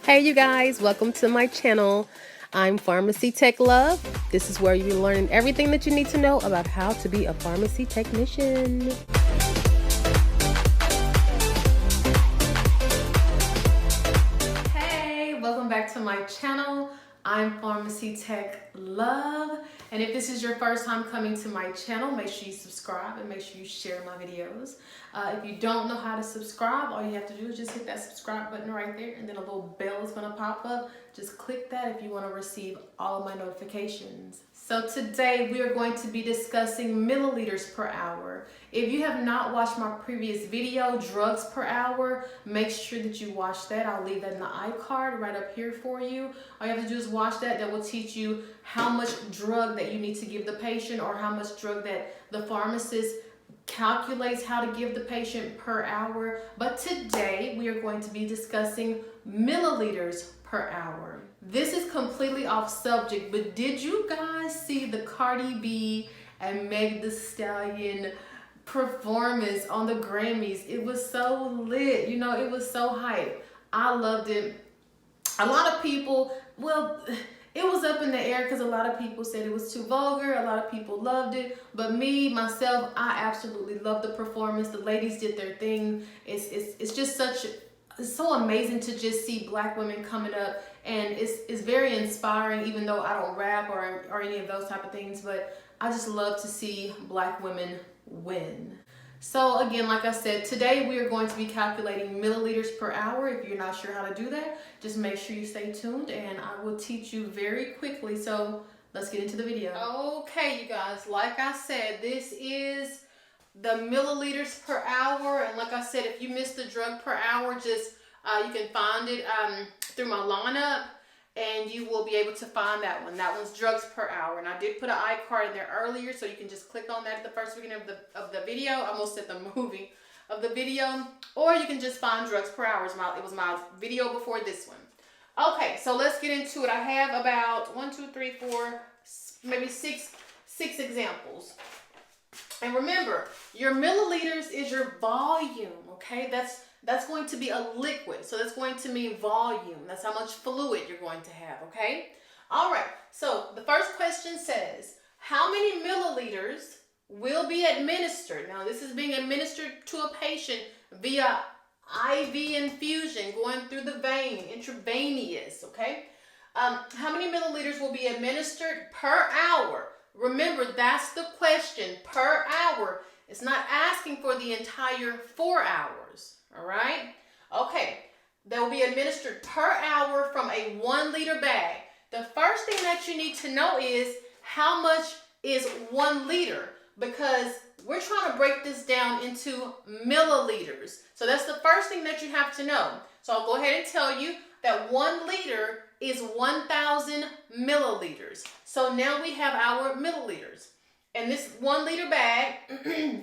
Hey you guys, welcome to my channel. I'm Pharmacy Tech Love. This is where you're learning everything that you need to know about how to be a pharmacy technician. Hey, welcome back to my channel. I'm Pharmacy Tech Love, and if this is your first time coming to my channel, make sure you subscribe and make sure you share my videos. If you don't know how to subscribe, all you have to do is just hit that subscribe button right there, and then a little bell is going to pop up. Just click that if you want to receive all of my notifications. So today we are going to be discussing milliliters per hour. If you have not watched my previous video, drugs per hour, make sure that you watch that. I'll leave that in the iCard right up here for you. All you have to do is watch that. That will teach you how much drug that you need to give the patient, or how much drug that the pharmacist calculates how to give the patient per hour. But today we are going to be discussing milliliters per hour. This is completely off subject, but did you guys see the Cardi B and Meg Thee Stallion performance on the Grammys? It was so lit, you know, it was so hype. I loved it. A lot of people, well, it was up in the air because a lot of people said it was too vulgar. A lot of people loved it, but me, myself, I absolutely loved the performance. The ladies did their thing. It's just it's so amazing to just see Black women coming up, and it's very inspiring, even though I don't rap or any of those type of things, but I just love to see Black women win. So again, like I said, today we are going to be calculating milliliters per hour. If you're not sure how to do that, just make sure you stay tuned and I will teach you very quickly. So let's get into the video. Okay, you guys, like I said, this is the milliliters per hour. And like I said, if you missed the drug per hour, just you can find it through my lineup, and you will be able to find that one. That one's drugs per hour. And I did put an iCard in there earlier, so you can just click on that at the first beginning of the video. I almost said the movie of the video. Or you can just find drugs per hour. It was my video before this one. Okay, so let's get into it. I have about 1, 2, 3, 4, maybe six examples. And remember, your milliliters is your volume, okay? That's going to be a liquid, so that's going to mean volume. That's how much fluid you're going to have, okay? All right, so the first question says, how many milliliters will be administered? Now, this is being administered to a patient via IV infusion, going through the vein, intravenous, okay? How many milliliters will be administered per hour? Remember, that's the question, per hour. It's not asking for the entire 4 hours. All right. Okay. They will be administered per hour from a 1 liter bag. The first thing that you need to know is how much is 1 liter, because we're trying to break this down into milliliters. So that's the first thing that you have to know. So I'll go ahead and tell you that 1 liter is 1,000 milliliters. So now we have our milliliters. And this 1 liter bag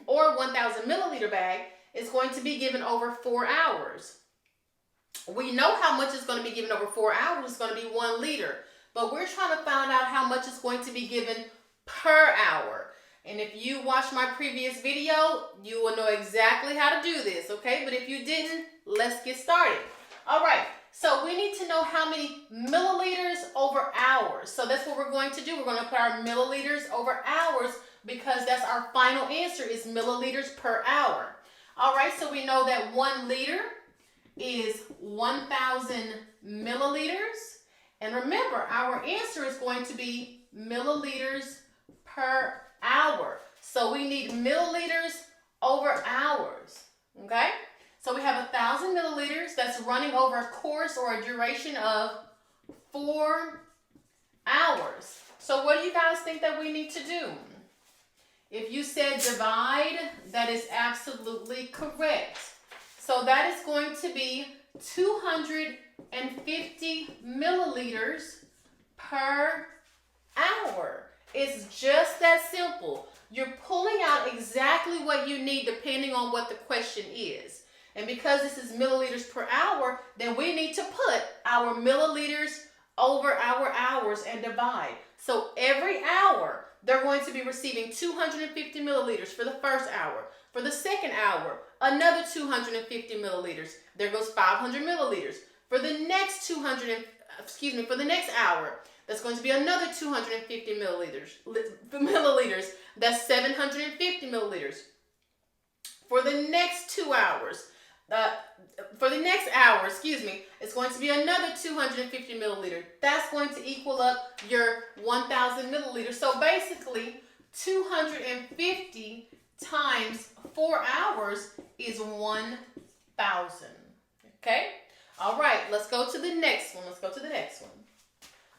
or 1,000 milliliter bag is going to be given over 4 hours. We know how much is going to be given over 4 hours. It's going to be 1 liter. But we're trying to find out how much is going to be given per hour. And if you watched my previous video, you will know exactly how to do this, okay? But if you didn't, let's get started. All right. So we need to know how many milliliters over hours. So that's what we're going to do. We're going to put our milliliters over hours, because that's our final answer, is milliliters per hour. All right, so we know that 1 liter is 1,000 milliliters. And remember, our answer is going to be milliliters per hour. So we need milliliters over hours, okay? So we have 1,000 milliliters that's running over a course or a duration of 4 hours. So what do you guys think that we need to do? If you said divide, that is absolutely correct. So that is going to be 250 milliliters per hour. It's just that simple. You're pulling out exactly what you need depending on what the question is. And because this is milliliters per hour, then we need to put our milliliters over our hours and divide. So every hour, they're going to be receiving 250 milliliters for the first hour. For the second hour, another 250 milliliters. There goes 500 milliliters. For the next for the next hour, that's going to be another 250 milliliters. That's 750 milliliters. For the next 2 hours, for the next hour, it's going to be another 250 milliliters. That's going to equal up your 1,000 milliliters. So basically, 250 times 4 hours is 1,000. Okay? All right, let's go to the next one.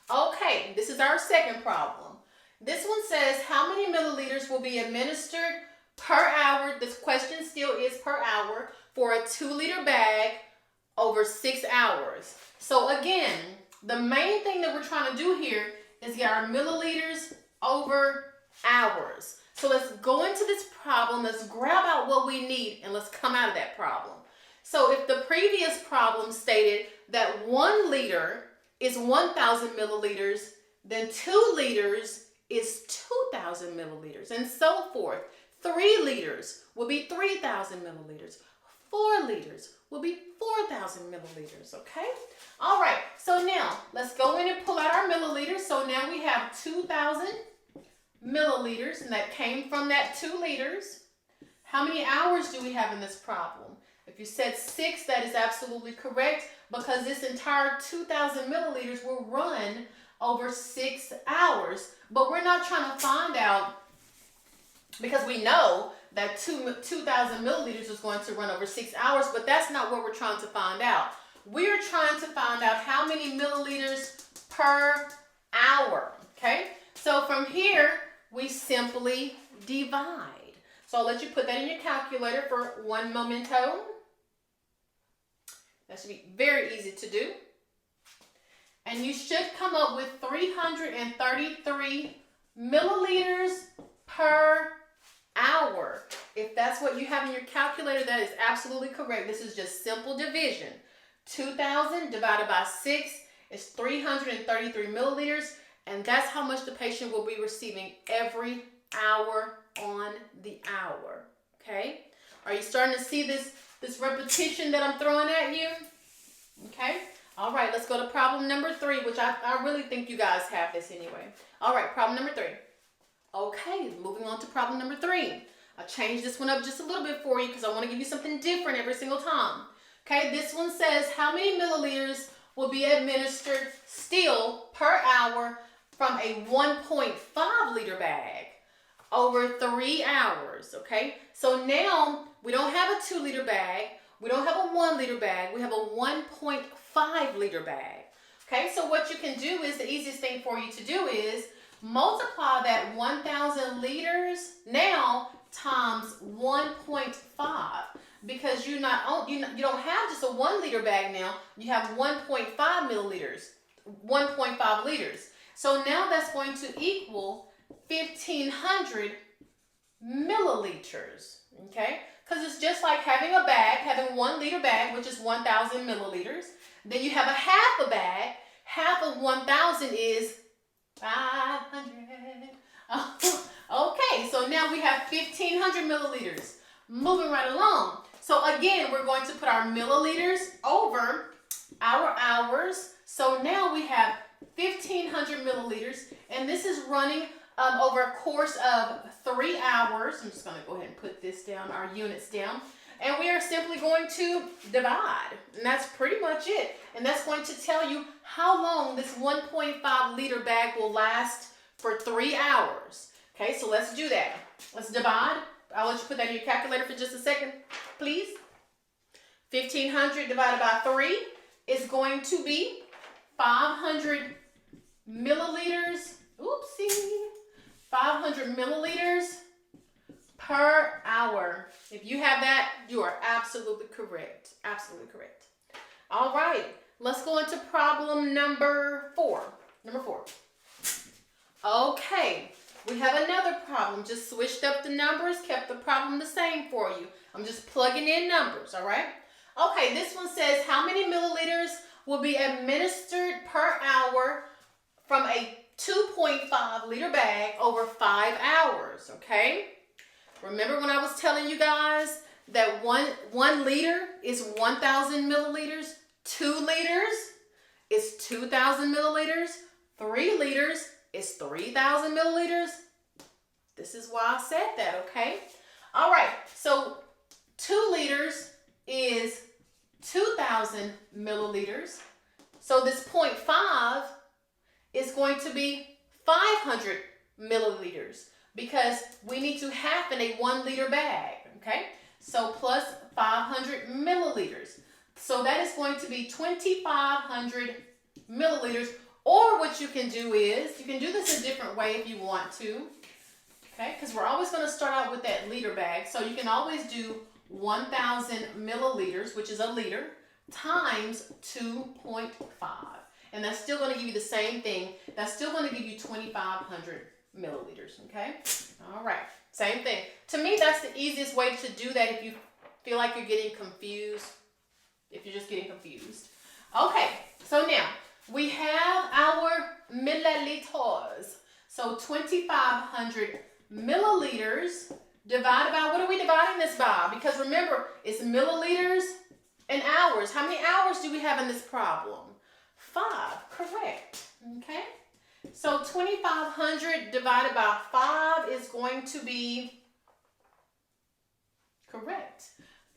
Okay, this is our second problem. This one says how many milliliters will be administered per hour. This question still is per hour for a 2-liter bag over 6 hours. So again, the main thing that we're trying to do here is get our milliliters over hours. So let's go into this problem. Let's grab out what we need and let's come out of that problem. So if the previous problem stated that 1 liter is 1,000 milliliters, then 2 liters is 2,000 milliliters, and so forth. 3 liters will be 3,000 milliliters. 4 liters will be 4,000 milliliters, okay? All right, so now let's go in and pull out our milliliters. So now we have 2,000 milliliters, and that came from that 2 liters. How many hours do we have in this problem? If you said 6, that is absolutely correct, because this entire 2,000 milliliters will run over 6 hours. But we're not trying to find out, because we know that 2,000 milliliters is going to run over 6 hours, but that's not what we're trying to find out. We're trying to find out how many milliliters per hour, okay? So from here, we simply divide. So I'll let you put that in your calculator for one momento. That should be very easy to do. And you should come up with 333 milliliters per hour. If that's what you have in your calculator, that is absolutely correct. This is just simple division. 2,000 divided by 6 is 333 milliliters, and that's how much the patient will be receiving every hour on the hour. Okay? Are you starting to see this repetition that I'm throwing at you? Okay? All right, let's go to problem number 3, which I really think you guys have this anyway. All right, problem number 3. Okay, moving on to problem number 3. I changed this one up just a little bit for you because I want to give you something different every single time. Okay, this one says how many milliliters will be administered still per hour from a 1.5 liter bag over 3 hours. Okay, so now we don't have a 2 liter bag. We don't have a 1 liter bag. We have a 1.5 liter bag. Okay, so what you can do is, the easiest thing for you to do is multiply that 1,000 liters now times 1.5, because you don't have just a 1 liter bag now. You have 1.5 milliliters, 1.5 liters. So now that's going to equal 1,500 milliliters. Okay, because it's just like having a bag, having 1 liter bag, which is 1,000 milliliters. Then you have a half a bag. Half of 1,000 is 500. Okay, so now we have 1,500 milliliters. Moving right along. So again, we're going to put our milliliters over our hours. So now we have 1,500 milliliters, and this is running over a course of 3 hours. I'm just going to go ahead and put this down, our units down. And we are simply going to divide. And that's pretty much it. And that's going to tell you how long this 1.5 liter bag will last for 3 hours. Okay, so let's do that. Let's divide. I'll let you put that in your calculator for just a second, please. 1,500 divided by 3 is going to be 500 milliliters. Oopsie. 500 milliliters per hour. If you have that, you are absolutely correct. Absolutely correct. All right, let's go into problem number 4. Number 4. Okay, we have another problem. Just switched up the numbers, kept the problem the same for you. I'm just plugging in numbers, all right? Okay, this one says how many milliliters will be administered per hour from a 2.5 liter bag over 5 hours, okay? Remember when I was telling you guys that one liter is 1,000 milliliters? 2 liters is 2,000 milliliters. 3 liters is 3,000 milliliters. This is why I said that, okay? All right, so 2 liters is 2,000 milliliters. So this 0.5 is going to be 500 milliliters because we need to half in a 1 liter bag, okay? So plus 500 milliliters. So that is going to be 2,500 milliliters. Or what you can do is, you can do this a different way if you want to, okay? Because we're always going to start out with that liter bag. So you can always do 1,000 milliliters, which is a liter, times 2.5. And that's still going to give you the same thing. That's still going to give you 2,500 milliliters, okay? All right, same thing. To me, that's the easiest way to do that if you feel like you're getting confused, if you're just getting confused. Okay, so now we have our milliliters. So 2,500 milliliters divided by, what are we dividing this by? Because remember, it's milliliters and hours. How many hours do we have in this problem? 5, correct, okay? So 2,500 divided by 5 is going to be, correct,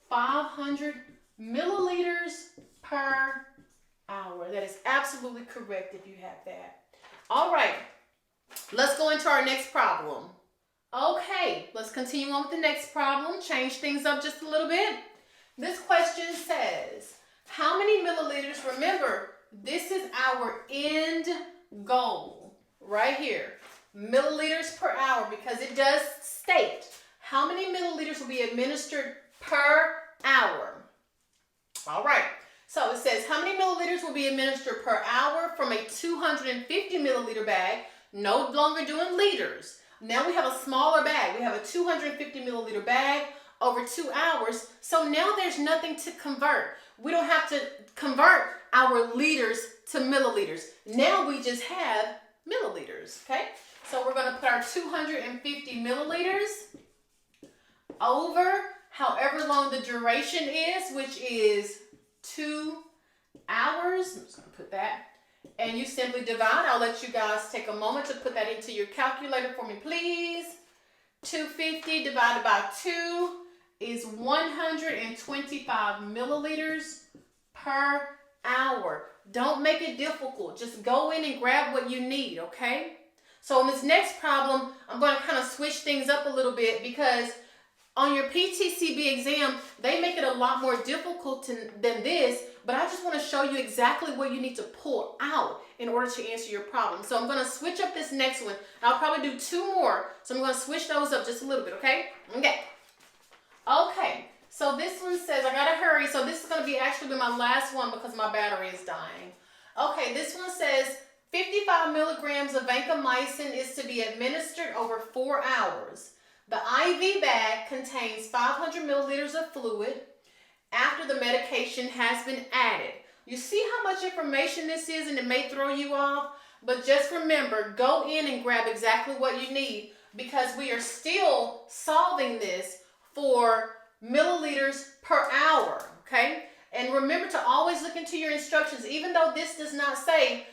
500 milliliters per hour. That is absolutely correct if you have that. All right, let's go into our next problem. Okay, let's continue on with the next problem. Change things up just a little bit. This question says, how many milliliters? Remember, this is our end goal right here. Milliliters per hour, because it does state how many milliliters will be administered per hour. All right, so it says how many milliliters will be administered per hour from a 250 milliliter bag, no longer doing liters. Now we have a smaller bag. We have a 250 milliliter bag over 2 hours. So now there's nothing to convert. We don't have to convert our liters to milliliters. Now we just have milliliters, okay? So we're going to put our 250 milliliters over however long the duration is, which is 2 hours. I'm just going to put that. And you simply divide. I'll let you guys take a moment to put that into your calculator for me, please. 250 divided by 2 is 125 milliliters per hour. Don't make it difficult. Just go in and grab what you need, okay? So in this next problem, I'm going to kind of switch things up a little bit because on your PTCB exam, they make it a lot more difficult than this, but I just want to show you exactly what you need to pull out in order to answer your problem. So I'm going to switch up this next one. I'll probably do 2 more, so I'm going to switch those up just a little bit, okay? Okay, so this one says, I got to hurry, so this is going to be actually my last one because my battery is dying. Okay, this one says 55 milligrams of vancomycin is to be administered over 4 hours. The IV bag contains 500 milliliters of fluid after the medication has been added. You see how much information this is, and it may throw you off, but just remember, go in and grab exactly what you need because we are still solving this for milliliters per hour, okay? And remember to always look into your instructions, even though this does not say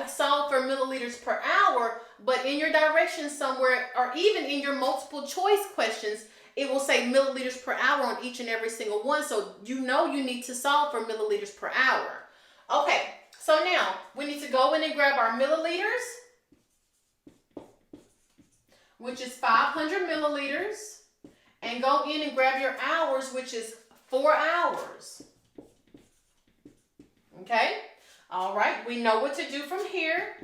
solve for milliliters per hour, but in your directions somewhere, or even in your multiple choice questions, it will say milliliters per hour on each and every single one. So you know you need to solve for milliliters per hour. Okay, so now we need to go in and grab our milliliters, which is 500 milliliters, and go in and grab your hours, which is 4 hours. Okay, all right, we know what to do from here.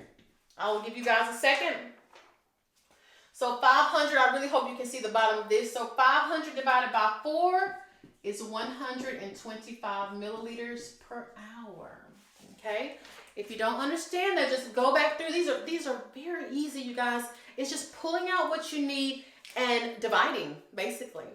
I will give you guys a second. So 500, I really hope you can see the bottom of this. So 500 divided by 4 is 125 milliliters per hour. Okay, if you don't understand that, just go back through. These are very easy, you guys. It's just pulling out what you need and dividing, basically.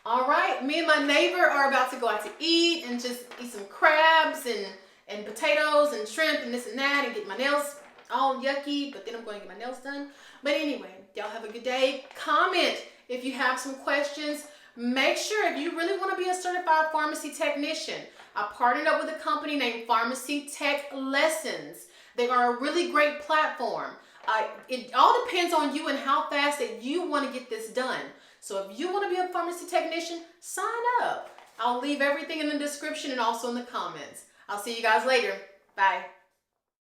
All right, me and my neighbor are about to go out to eat and just eat some crabs and potatoes and shrimp and this and that and get my nails all yucky, but then I'm going to get my nails done. But anyway, y'all have a good day. Comment if you have some questions. Make sure if you really want to be a certified pharmacy technician, I partnered up with a company named Pharmacy Tech Lessons. They are a really great platform. It all depends on you and how fast that you want to get this done. So if you want to be a pharmacy technician, sign up. I'll leave everything in the description and also in the comments. I'll see you guys later. Bye.